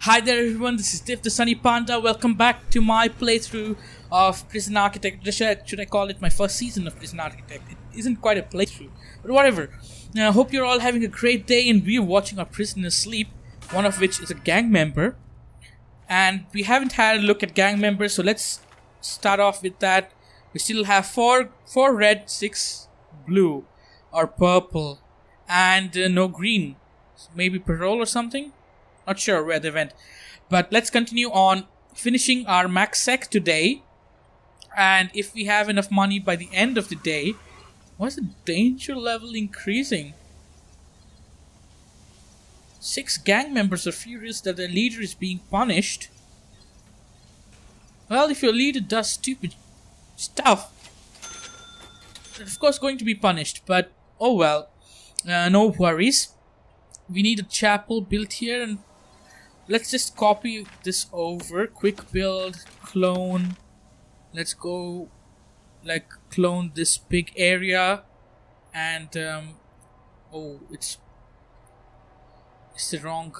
Hi there everyone, this is Div the Sunny Panda. Welcome back to my playthrough of Prison Architect. Should I call it my first season of Prison Architect? It isn't quite a playthrough, but whatever. I hope you're all having a great day and we're watching our prisoners sleep, one of which is a gang member. And we haven't had a look at gang members, so let's start off with that. We still have four red, 6 blue or purple, and no green. Maybe parole or something? Not sure where they went. But let's continue on finishing our max sec today. And if we have enough money by the end of the day... Why is the danger level increasing? 6 gang members are furious that their leader is being punished. Well, if your leader does stupid stuff, they're of course going to be punished. But, oh well. No worries. We need a chapel built here, and let's just copy this over. Quick build, clone. Let's go clone this big area, and oh, it's the wrong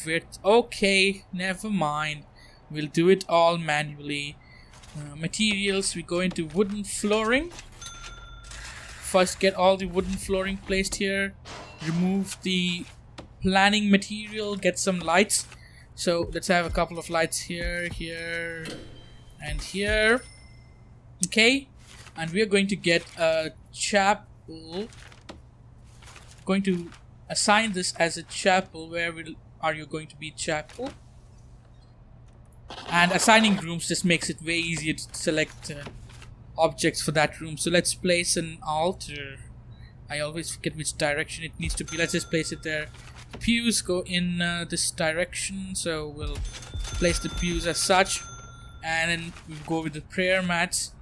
width. Okay, never mind. We'll do it all manually. Materials, we go into wooden flooring. First, get all the wooden flooring placed here. Remove the planning material, get some lights. So let's have a couple of lights here, here, and here. Okay, and we are going to get a chapel. Going to assign this as a chapel. Where are you going to be chapel? And assigning rooms just makes it way easier to select objects for that room. So let's place an altar. I always forget which direction it needs to be. Let's just place it there. The pews go in this direction, so we'll place the pews as such, and then we'll go with the prayer mats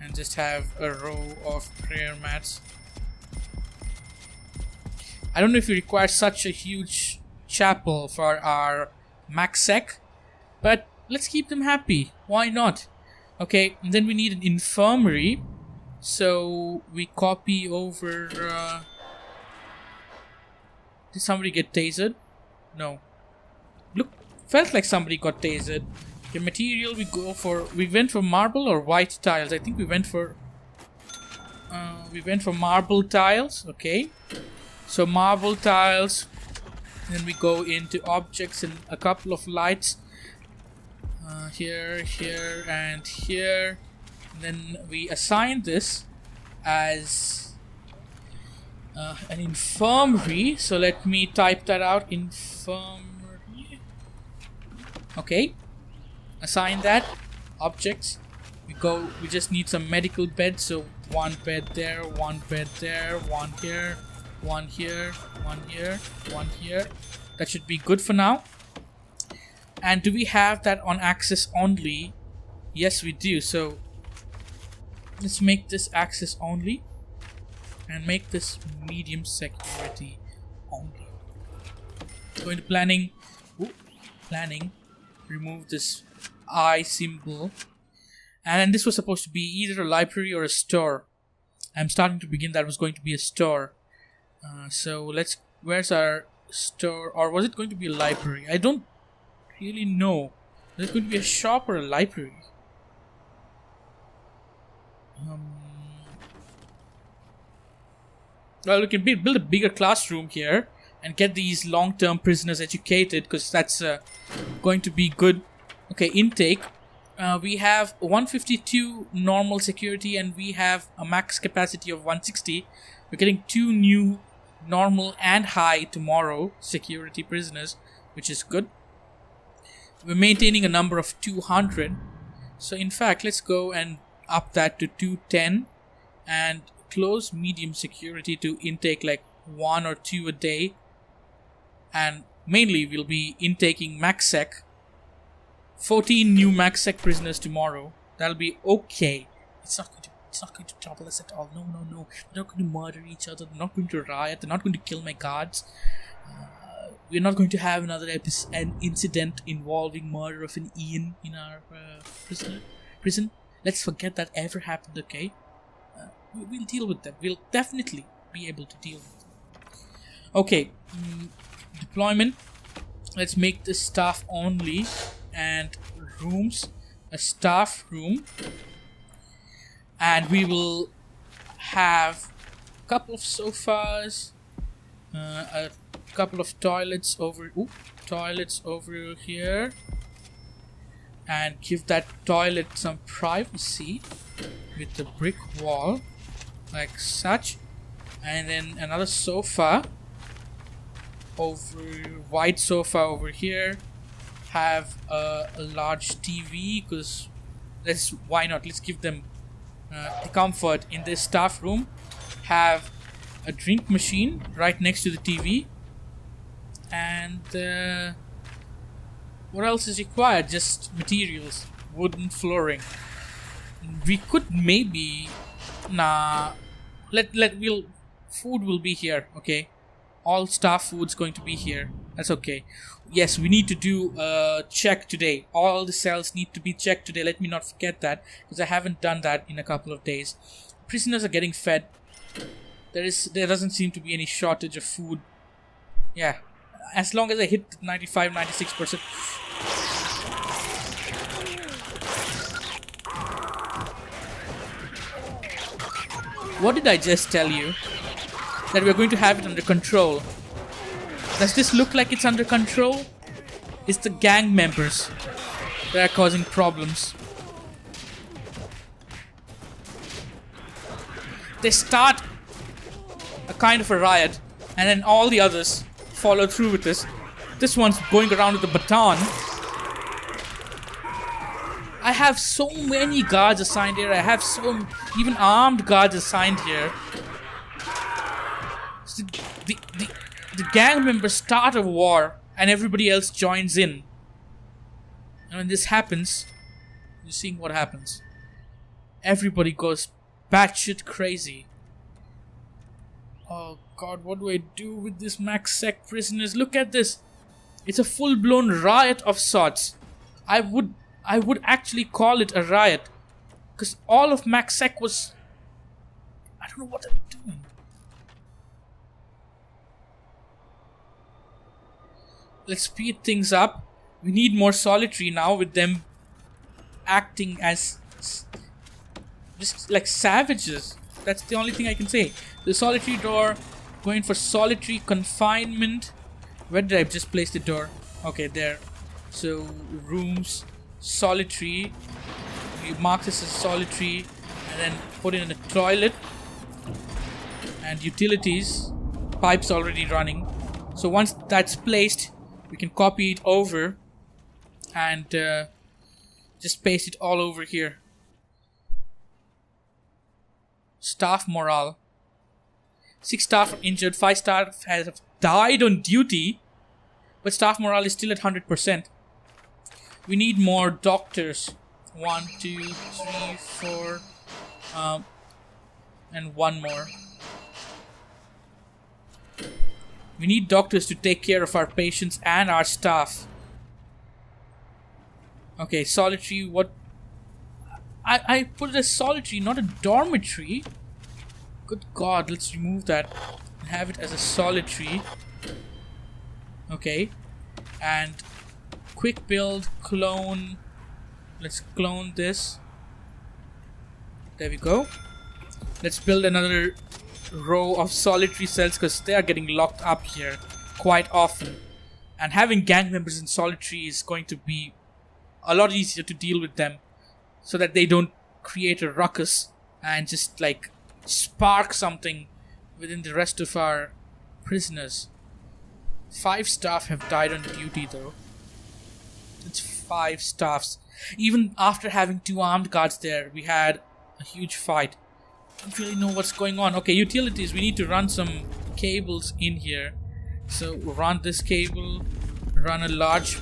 and just have a row of prayer mats. I don't know if we require such a huge chapel for our max sec, but let's keep them happy. Why not? Okay, and then we need an infirmary. So we copy over. Did somebody get tasered? No. Look, felt like somebody got tasered. The material we go for. We went for marble or white tiles. I think we went for. Marble tiles. Okay. So marble tiles. Then we go into objects and a couple of lights. Here, here, and here. Then we assign this as an infirmary. So let me type that out. Infirmary. Okay. Assign that. Objects. We just need some medical beds. So one bed there, one bed there, one here, one here, one here, one here. That should be good for now. And do we have that on access only? Yes, we do. So let's make this access only and make this medium security only. Going to planning. Planning. Remove this eye symbol. And this was supposed to be either a library or a store. I'm starting to begin that was going to be a store. So let's. Where's our store? Or was it going to be a library? I don't really know. Is it going to be a shop or a library? Well, we can build a bigger classroom here and get these long-term prisoners educated, because that's going to be good. Okay, intake. We have 152 normal security and we have a max capacity of 160. We're getting 2 new normal and high tomorrow security prisoners, which is good. We're maintaining a number of 200. So in fact, let's go and up that to 210 and close medium security to intake like 1 or 2 a day. And mainly we'll be intaking max sec. 14 new max sec prisoners tomorrow. That'll be okay. It's not going to trouble us at all. No. They're not going to murder each other. They're not going to riot. They're not going to kill my guards. We're not going to have another an incident involving murder of an Ian in our prison. Let's forget that ever happened, okay? We'll deal with them. We'll definitely be able to deal with them. Okay. Deployment. Let's make this staff only, and rooms, a staff room, and we will have a couple of sofas, a couple of toilets over here, and give that toilet some privacy with the brick wall like such, and then another sofa white sofa over here, have a large TV, because why not, let's give them the comfort in this staff room. Have a drink machine right next to the TV, and what else is required? Just materials, wooden flooring. We could maybe food will be here, okay? All staff food's going to be here. That's okay. Yes, we need to do a check today. All the cells need to be checked today. Let me not forget that, because I haven't done that in a couple of days. Prisoners are getting fed. There doesn't seem to be any shortage of food. Yeah, as long as I hit 95-96%. What did I just tell you? That we are going to have it under control. Does this look like it's under control? It's the gang members that are causing problems. They start a kind of a riot, and then all the others follow through with this. This one's going around with a baton. I have so many guards assigned here. I have even armed guards assigned here. The gang members start a war and everybody else joins in. And when this happens, you're seeing what happens. Everybody goes batshit crazy. Oh god, what do I do with this max sec prisoners? Look at this. It's a full-blown riot of sorts. I would actually call it a riot, because all of max sec was, I don't know what I'm doing. Let's speed things up. We need more solitary now, with them acting as just like savages. That's the only thing I can say. The solitary door, going for solitary confinement. Where did I just place the door? Okay, there. So rooms, solitary. You mark this as solitary, and then put in a toilet. And utilities, pipes already running. So once that's placed, we can copy it over and just paste it all over here. Staff morale. 6 staff are injured, 5 staff have died on duty, but staff morale is still at 100%. We need more doctors. 1, 2, 3, 4, and 1 more. We need doctors to take care of our patients and our staff. Okay, solitary, what? I put it as solitary, not a dormitory. Good god, let's remove that and have it as a solitary. Okay. And quick build, clone. Let's clone this. There we go. Let's build another row of solitary cells, because they are getting locked up here quite often, and having gang members in solitary is going to be a lot easier to deal with them, so that they don't create a ruckus and just like spark something within the rest of our prisoners. 5 staff have died on duty though. It's 5 staffs. Even after having 2 armed guards there, we had a huge fight. I don't really know what's going on. Okay, utilities, we need to run some cables in here. So run this cable, run a large,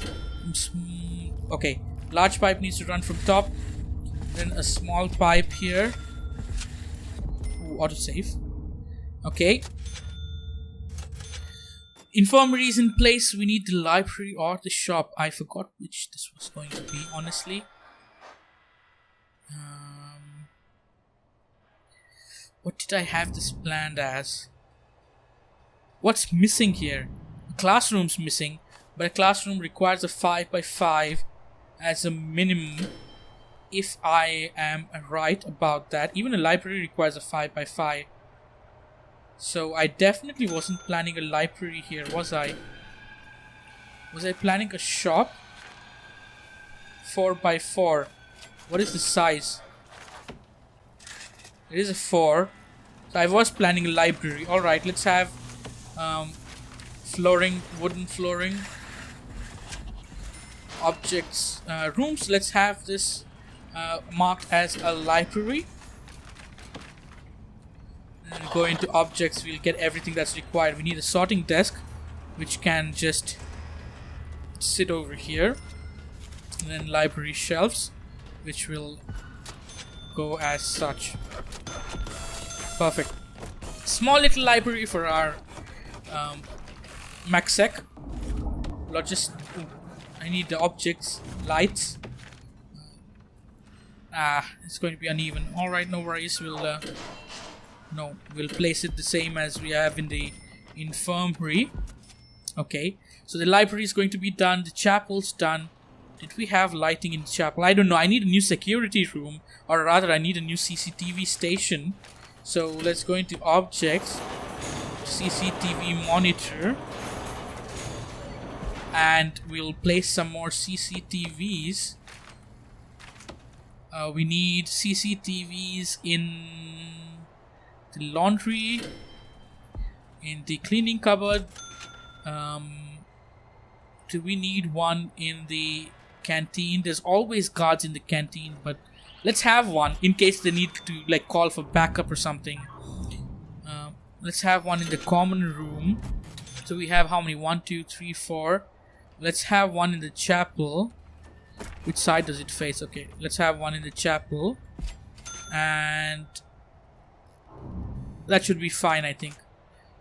okay, large pipe needs to run from top, then a small pipe here. Ooh, autosave. Okay, infirmary is in place. We need the library or the shop. I forgot which this was going to be, honestly. What did I have this planned as? What's missing here? The classroom's missing. but a classroom requires a 5 by 5 as a minimum. If I am right about that, even a library requires a 5 by 5. So I definitely wasn't planning a library here, was I? Was I planning a shop? 4 by 4. What is the size? It is a 4. So I was planning a library. Alright, let's have flooring, wooden flooring. Objects, rooms. Let's have this marked as a library. And go into objects, we'll get everything that's required. We need a sorting desk, which can just sit over here. And then library shelves, which will go as such. Perfect. Small little library for our MacSec. I need the objects, lights. It's going to be uneven. Alright, no worries. We'll place it the same as we have in the infirmary. Okay, so the library is going to be done. The chapel's done. Did we have lighting in the chapel? I don't know. I need a new security room, or rather I need a new CCTV station. So let's go into objects, CCTV monitor, and we'll place some more CCTVs. We need CCTVs in the laundry, in the cleaning cupboard. Do we need one in the canteen? There's always guards in the canteen, but let's have one in case they need to like call for backup or something. Let's have one in the common room. So we have how many? 1, 2, 3, 4. Let's have one in the chapel. Which side does it face? Okay, let's have one in the chapel, and that should be fine. I think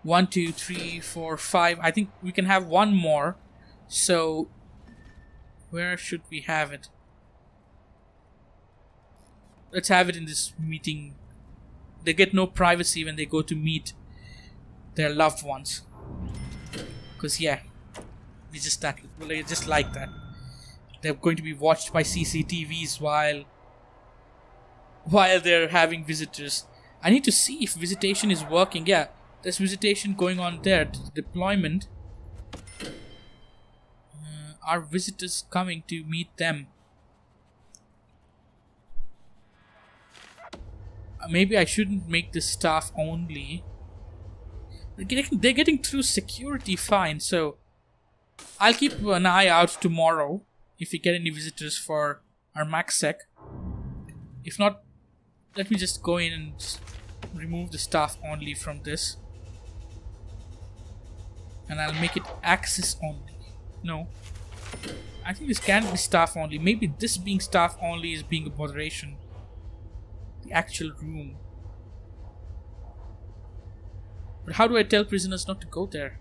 1, 2, 3, 4, 5. I think we can have one more. So where should we have it? Let's have it in this meeting. They get no privacy when they go to meet their loved ones. Because yeah, we just like that. They're going to be watched by CCTVs while they're having visitors. I need to see if visitation is working. Yeah, there's visitation going on there. Deployment. Are visitors coming to meet them? Maybe I shouldn't make this staff only. They're getting through security fine, so I'll keep an eye out tomorrow if we get any visitors for our MacSec. If not, let me just go in and just remove the staff only from this. And I'll make it access only. No. I think this can be staff only. Maybe this being staff only is being a botheration. The actual room. But how do I tell prisoners not to go there?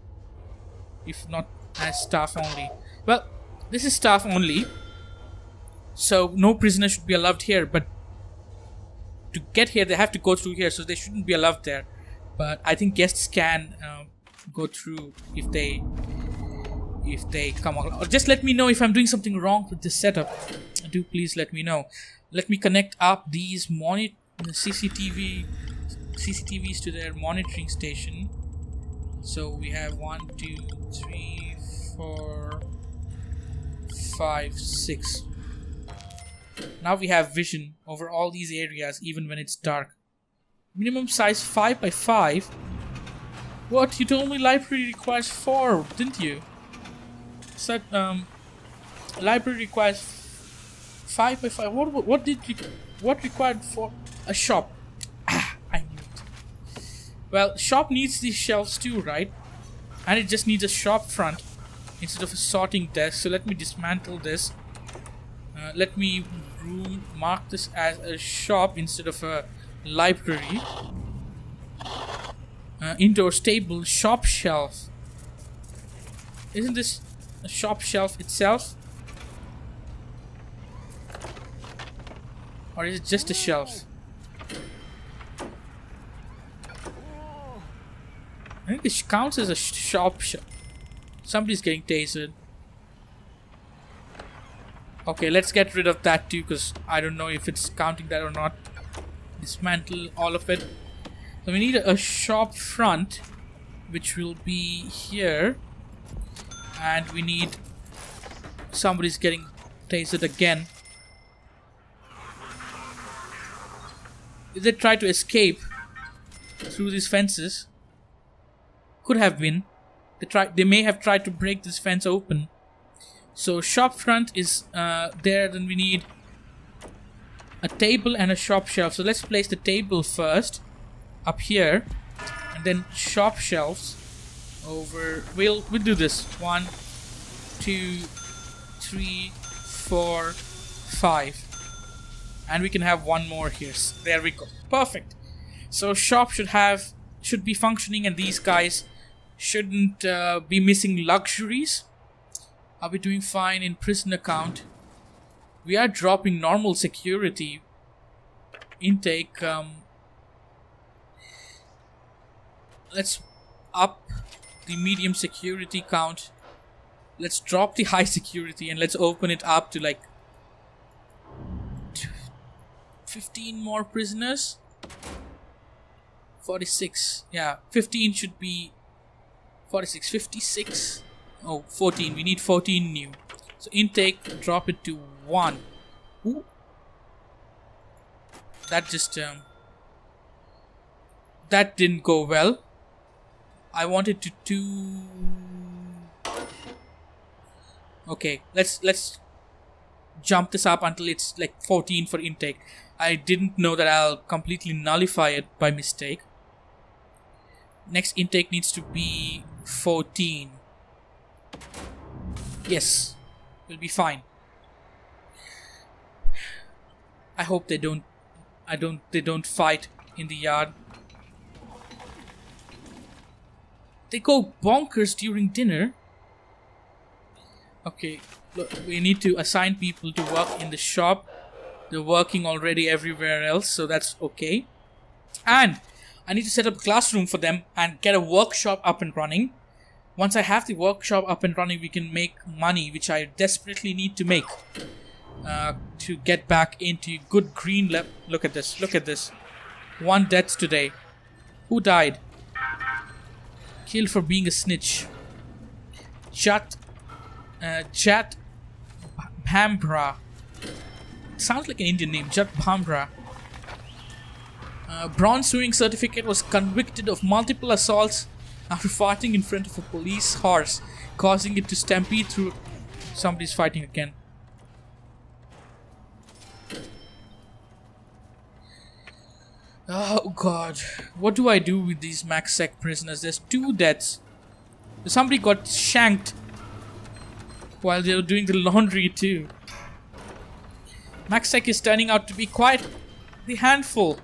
If not as staff only. Well, this is staff only. So no prisoner should be allowed here. But to get here they have to go through here. So they shouldn't be allowed there. But I think guests can go through if they come out. Or just let me know if I'm doing something wrong with this setup. Do please let me know. Let me connect up these CCTVs to their monitoring station. So we have 1, 2, 3, 4, 5, 6. Now we have vision over all these areas even when it's dark. Minimum size 5 by 5. What? You told me library requires 4, didn't you? Said library requires 5 by 5. What required for a shop? I knew it. Well, shop needs these shelves too, right? And it just needs a shop front instead of a sorting desk. So let me dismantle this. Let me mark this as a shop instead of a library. Indoor stable shop shelf. Isn't this a shop shelf itself? Or is it just a shelf? I think this counts as a shop shelf. Somebody's getting tasered. Okay, let's get rid of that too, because I don't know if it's counting that or not. Dismantle all of it. So we need a shop front, which will be here. And we need... somebody's getting tasered again. Did they try to escape through these fences? Could have been. They may have tried to break this fence open. So shop front is there. Then we need a table and a shop shelf. So let's place the table first up here, and then shop shelves over. We'll do this. 1, 2, 3, 4, 5. And we can have one more here. There we go. Perfect. So shop should be functioning, and these guys shouldn't be missing luxuries. Are we doing fine in prison account? We are dropping normal security intake. Let's up the medium security count. Let's drop the high security and let's open it up to like 15 more prisoners. 46. Yeah, 15 should be 46. 56. Oh, 14. We need 14 new. So intake, drop it to 1. Ooh. That just that didn't go well. I wanted to do. Okay, let's jump this up until it's like 14 for intake. I didn't know that I'll completely nullify it by mistake. Next intake needs to be 14. Yes, we'll be fine. I hope they don't fight in the yard. They go bonkers during dinner. Okay, look, we need to assign people to work in the shop. They're working already everywhere else, so that's okay. And I need to set up a classroom for them and get a workshop up and running. Once I have the workshop up and running, we can make money, which I desperately need to make to get back into good green level. Look at this. Look at this. 1 death today. Who died? Killed for being a snitch. Jat Bhamra. Sounds like an Indian name. Jat Bhamra. Bronze Sewing Certificate was convicted of multiple assaults after fighting in front of a police horse, causing it to stampede through. Somebody's fighting again. Oh god. What do I do with these max sec prisoners? There's 2 deaths. Somebody got shanked while they were doing the laundry too. Max sec is turning out to be quite the handful.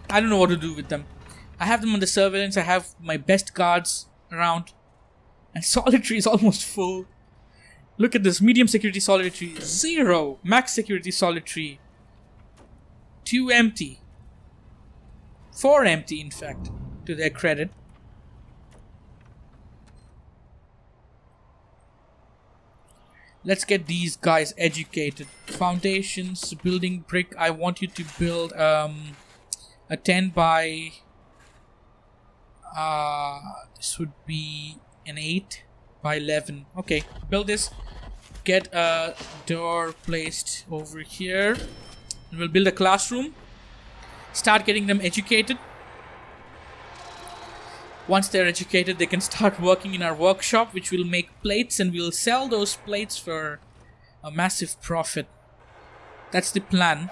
I don't know what to do with them. I have them under surveillance. I have my best guards around. And solitary is almost full. Look at this. Medium security solitary 0. Max security solitary 2 empty. 4 empty in fact, to their credit. Let's get these guys educated. Foundations, building brick. I want you to build a 10 by this would be an 8 by 11. Okay, build this. Get a door placed over here. And we'll build a classroom. Start getting them educated. Once they're educated, they can start working in our workshop, which will make plates, and we'll sell those plates for a massive profit. That's the plan.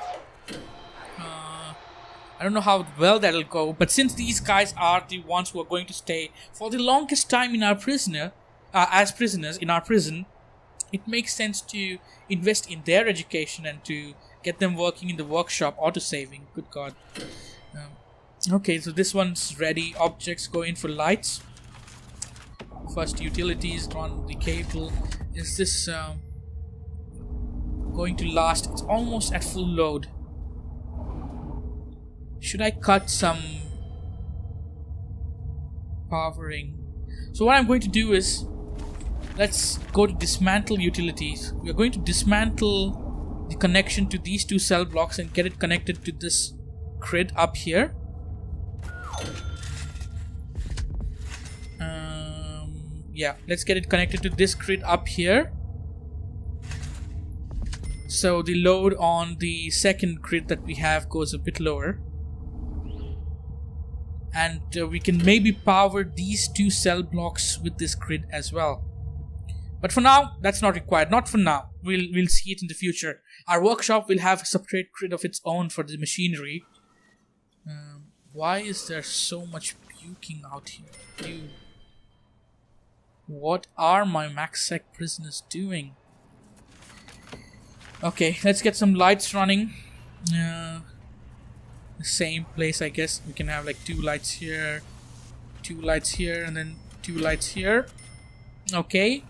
I don't know how well that'll go, but since these guys are the ones who are going to stay for the longest time in our as prisoners in our prison, it makes sense to invest in their education and to get them working in the workshop, auto-saving. Good God. Okay, so this one's ready. Objects go in for lights. First utilities, run the cable. Is this going to last? It's almost at full load. Should I cut some powering? So what I'm going to do is Let's go to dismantle utilities. We are going to dismantle the connection to these two cell blocks and get it connected to this grid up here. Yeah, let's get it connected to this grid up here. So the load on the second grid that we have goes a bit lower. And we can maybe power these two cell blocks with this grid as well. But for now, that's not required. Not for now. We'll see it in the future. Our workshop will have a separate grid of its own for the machinery. Why is there so much puking out here? Ew. What are my MaxSec prisoners doing? Okay, let's get some lights running. The same place, I guess. We can have like 2 lights here, 2 lights here, and then 2 lights here. Okay.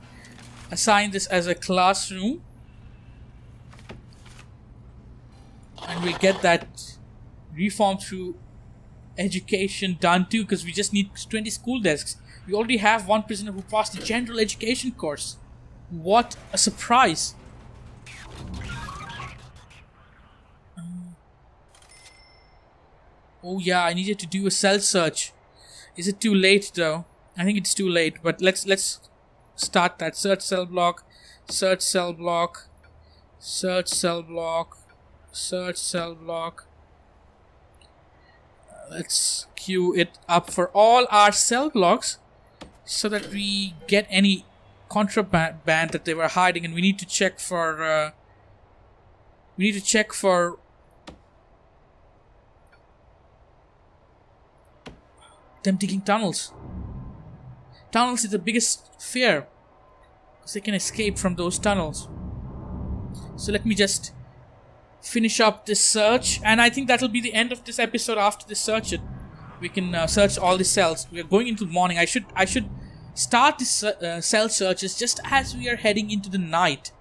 Assign this as a classroom. And we'll get that reform through education done too, because we just need 20 school desks. We already have 1 prisoner who passed the general education course. What a surprise. Oh yeah, I needed to do a cell search. Is it too late though? I think it's too late, but let's start that. Search cell block, search cell block, search cell block, search cell block. Let's queue it up for all our cell blocks so that we get any contraband that they were hiding, and we need to check for them digging tunnels. Tunnels is the biggest fear, because they can escape from those tunnels. So let me just finish up this search, and I think that'll be the end of this episode. After this search, we can search all the cells. We are going into the morning. I should start this cell searches just as we are heading into the night.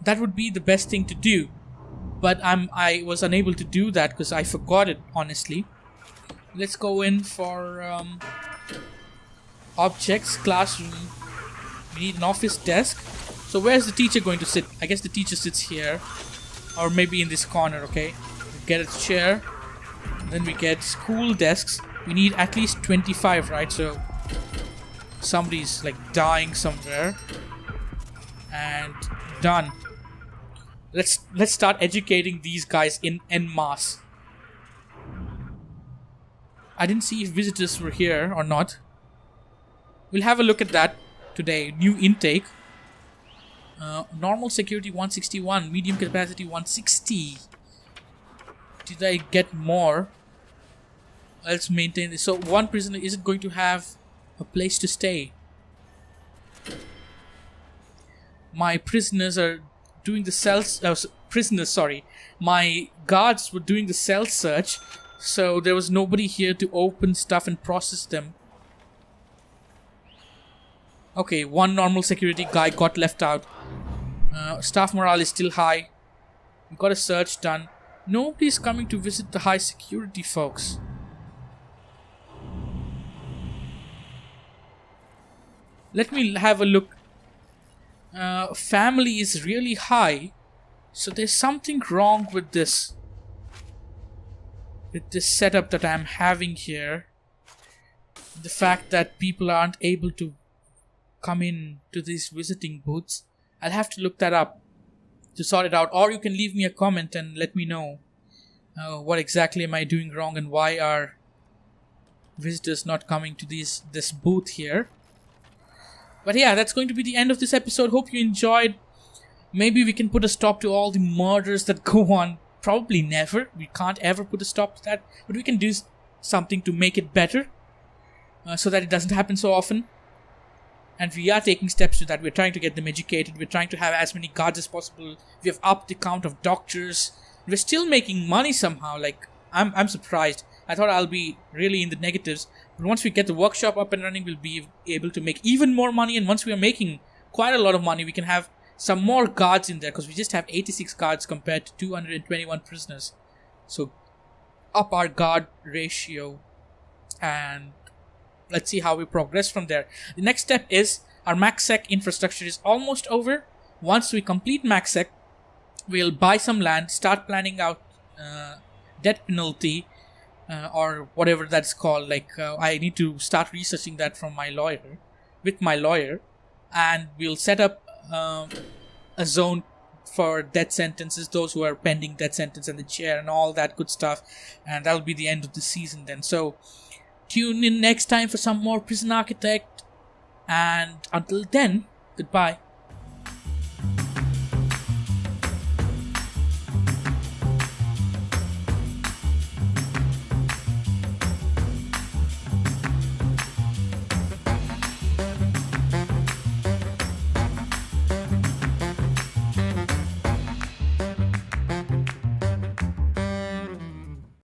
That would be the best thing to do, but I was unable to do that because I forgot it, honestly. Let's go in for objects, classroom. We need an office desk. So where's the teacher going to sit? I guess the teacher sits here, or maybe in this corner. Okay, we get a chair. Then we get school desks. We need at least 25, right? So somebody's like dying somewhere. And done. Let's start educating these guys en masse. I didn't see if visitors were here or not. We'll have a look at that today. New intake. Normal security 161. Medium capacity 160. Did I get more? Let's maintain this. So 1 prisoner isn't going to have a place to stay. My prisoners are doing the cells. Prisoners, sorry. My guards were doing the cell search. So there was nobody here to open stuff and process them. Okay, 1 normal security guy got left out. Staff morale is still high. We got a search done. Nobody's coming to visit the high security folks. Let me have a look. Family is really high. So there's something wrong with this. With this setup that I'm having here. The fact that people aren't able to come in to these visiting booths. I'll have to look that up to sort it out. Or you can leave me a comment and let me know what exactly am I doing wrong and why are visitors not coming to this booth here. But yeah, that's going to be the end of this episode. Hope you enjoyed. Maybe we can put a stop to all the murders that go on. Probably never. We can't ever put a stop to that. But we can do something to make it better. So that it doesn't happen so often. And we are taking steps to that. We're trying to get them educated. We're trying to have as many guards as possible. We have upped the count of doctors. We're still making money somehow. Like, I'm surprised. I thought I'll be really in the negatives. But once we get the workshop up and running, we'll be able to make even more money. And once we are making quite a lot of money, we can have some more guards in there. Because we just have 86 guards compared to 221 prisoners. So, up our guard ratio. And let's see how we progress from there. The next step is our MaxSec infrastructure is almost over. Once we complete MaxSec, we'll buy some land, start planning out death penalty or whatever that's called. I need to start researching that with my lawyer, and we'll set up a zone for death sentences, those who are pending death sentence and the chair and all that good stuff, and that'll be the end of the season then. So tune in next time for some more Prison Architect, and until then, goodbye.